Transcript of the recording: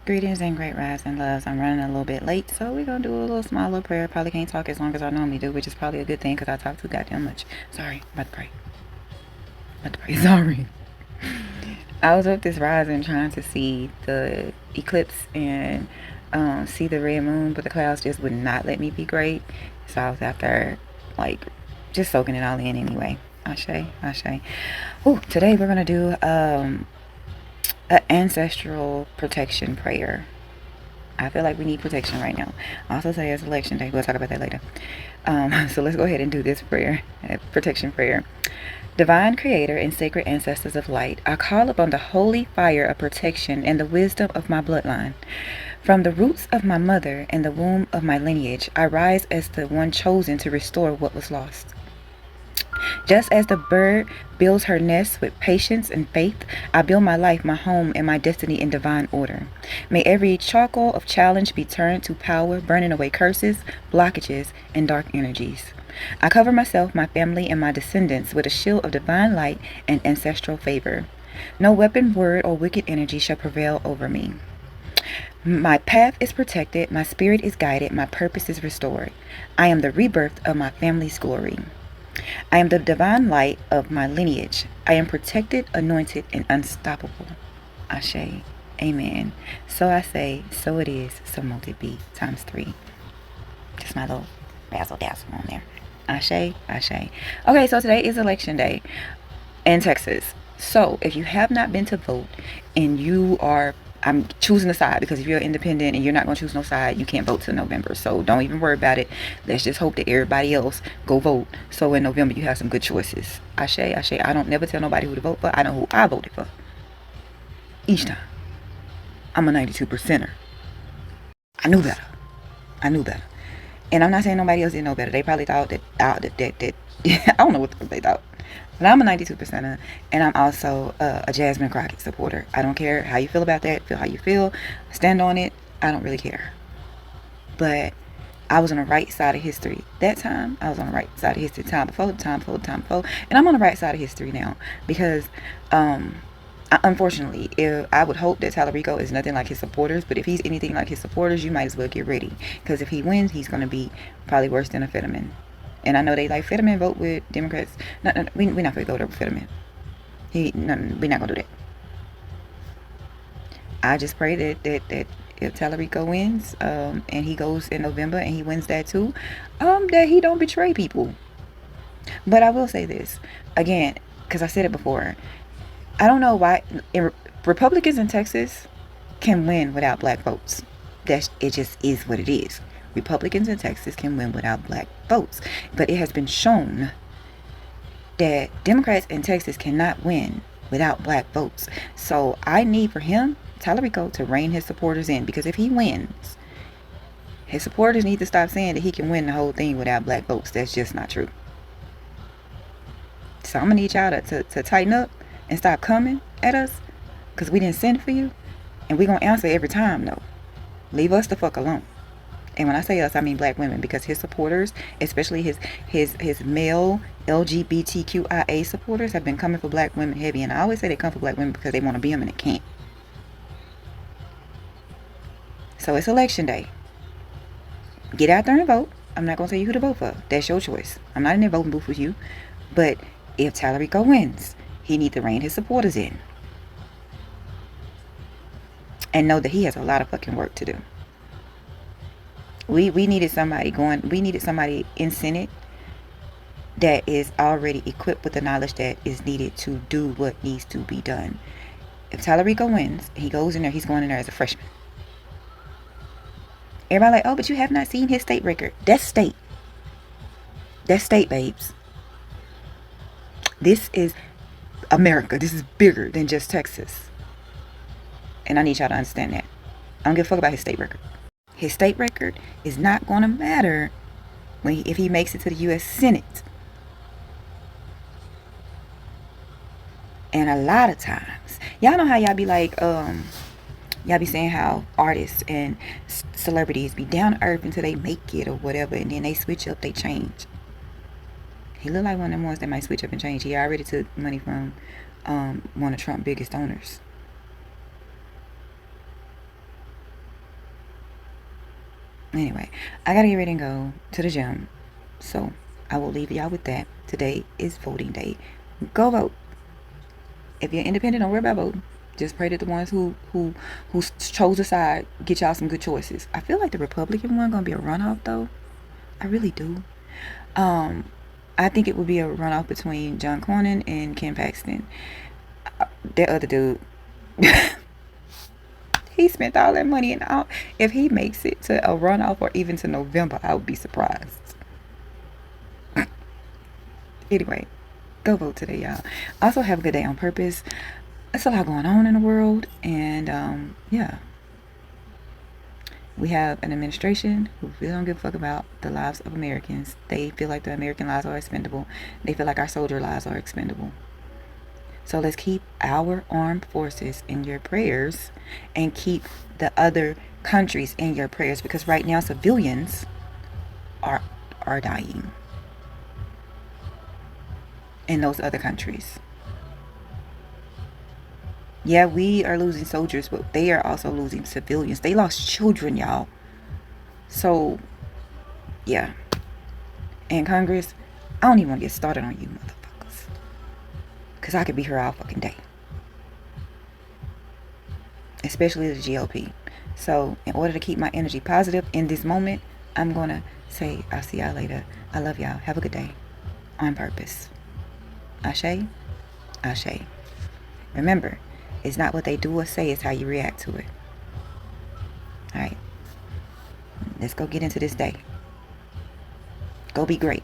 Greetings and great rise and loves. I'm running a little bit late, so we're gonna do a little small little prayer. Probably can't talk as long as I normally do, which is probably a good thing because I talk too goddamn much. Sorry, I'm about to pray. Sorry. I was up this rising trying to see the eclipse and see the red moon, but the clouds just would not let me be great. So I was out there, like, just soaking it all in anyway. Ashe, ashe. Ooh, today we're gonna do an ancestral protection prayer. I feel like we need protection right now. Also say it's election day. We'll talk about that later. So let's go ahead and do this prayer, protection prayer. Divine Creator and sacred ancestors of light, I call upon the holy fire of protection and the wisdom of my bloodline. From the roots of my mother and the womb of my lineage, I rise as the one chosen to restore what was lost. Just as the bird builds her nest with patience and faith, I build my life, my home, and my destiny in divine order. May every charcoal of challenge be turned to power, burning away curses, blockages, and dark energies. I cover myself, my family, and my descendants with a shield of divine light and ancestral favor. No weapon, word, or wicked energy shall prevail over me. My path is protected, my spirit is guided, my purpose is restored. I am the rebirth of my family's glory. I am the divine light of my lineage. I am protected, anointed, and unstoppable. Ashe. Amen. So I say, so it is, so mote it be, times 3. Just my little razzle dazzle on there. Ashe, ashe. Okay, so today is election day in Texas. So if you have not been to vote and you are, I'm choosing a side because if you're independent and you're not going to choose no side, you can't vote till November. So don't even worry about it. Let's just hope that everybody else go vote. So in November you have some good choices. Ashe, ashe. I don't never tell nobody who to vote for. I know who I voted for. Each time. I'm a 92%er. I knew better. I knew better. And I'm not saying nobody else didn't know better. They probably thought that I don't know what they thought. But I'm a 92%er, and I'm also a Jasmine Crockett supporter. I don't care how you feel about that. Feel how you feel. Stand on it. I don't really care. But I was on the right side of history. That time, I was on the right side of history. Time before. And I'm on the right side of history now. Because, unfortunately, if I would hope that Tallarico is nothing like his supporters. But if he's anything like his supporters, you might as well get ready. Because if he wins, he's going to be probably worse than a Fetterman. And I know they like Fetterman vote with Democrats. No, we're not going to go to Fetterman. We're not going to do that. I just pray that if Tallarico wins, and he goes in November and he wins that too, that he don't betray people. But I will say this again, because I said it before. I don't know why Republicans in Texas can win without black votes. It just is what it is. Republicans in Texas can win without black votes. But it has been shown that Democrats in Texas cannot win without black votes. So I need for him, Tallarico, to rein his supporters in. Because if he wins, his supporters need to stop saying that he can win the whole thing without black votes. That's just not true. So I'm going to need y'all to tighten up and stop coming at us. Because we didn't send for you. And we're going to answer every time, though. Leave us the fuck alone. And when I say us, I mean black women, because his supporters, especially his male LGBTQIA supporters, have been coming for black women heavy. And I always say they come for black women because they want to be them and they can't. So it's election day. Get out there and vote. I'm not going to tell you who to vote for. That's your choice. I'm not in the voting booth with you. But if Tallarico wins, he needs to rein his supporters in. And know that he has a lot of fucking work to do. We needed somebody in Senate that is already equipped with the knowledge that is needed to do what needs to be done. If Tallarico wins, he goes in there, he's going in there as a freshman. Everybody like, oh, but you have not seen his state record. That's state. That's state, babes. This is America. This is bigger than just Texas. And I need y'all to understand that. I don't give a fuck about his state record. His state record is not going to matter if he makes it to the U.S. Senate. And a lot of times, y'all know how y'all be like, y'all be saying how artists and celebrities be down to earth until they make it or whatever, and then they switch up, they change. He look like one of them ones that might switch up and change. He already took money from one of Trump's biggest donors. Anyway, I gotta get ready and go to the gym. So I will leave y'all with that. Today is voting day. Go vote. If you're independent, don't worry about voting. Just pray that the ones who chose a side get y'all some good choices. I feel like the Republican one gonna be a runoff though. I really do. Um, I think it would be a runoff between John Cornyn and Ken Paxton. That other dude, he spent all that money, and if he makes it to a runoff or even to November, I would be surprised. Anyway, go vote today, y'all. Also, have a good day on purpose. There's a lot going on in the world, and yeah, we have an administration who really don't give a fuck about the lives of Americans. They feel like the American lives are expendable. They feel like our soldier lives are expendable. So let's keep our armed forces in your prayers and keep the other countries in your prayers, because right now civilians are dying in those other countries. Yeah, we are losing soldiers, but they are also losing civilians. They lost children, y'all. So, yeah. And Congress, I don't even want to get started on you motherfuckers, because I could be here all fucking day. Especially the GOP. So, in order to keep my energy positive in this moment, I'm going to say, I'll see y'all later. I love y'all. Have a good day. On purpose. Ashe? Ashe. Remember, it's not what they do or say, it's how you react to it. Alright. Let's go get into this day. Go be great.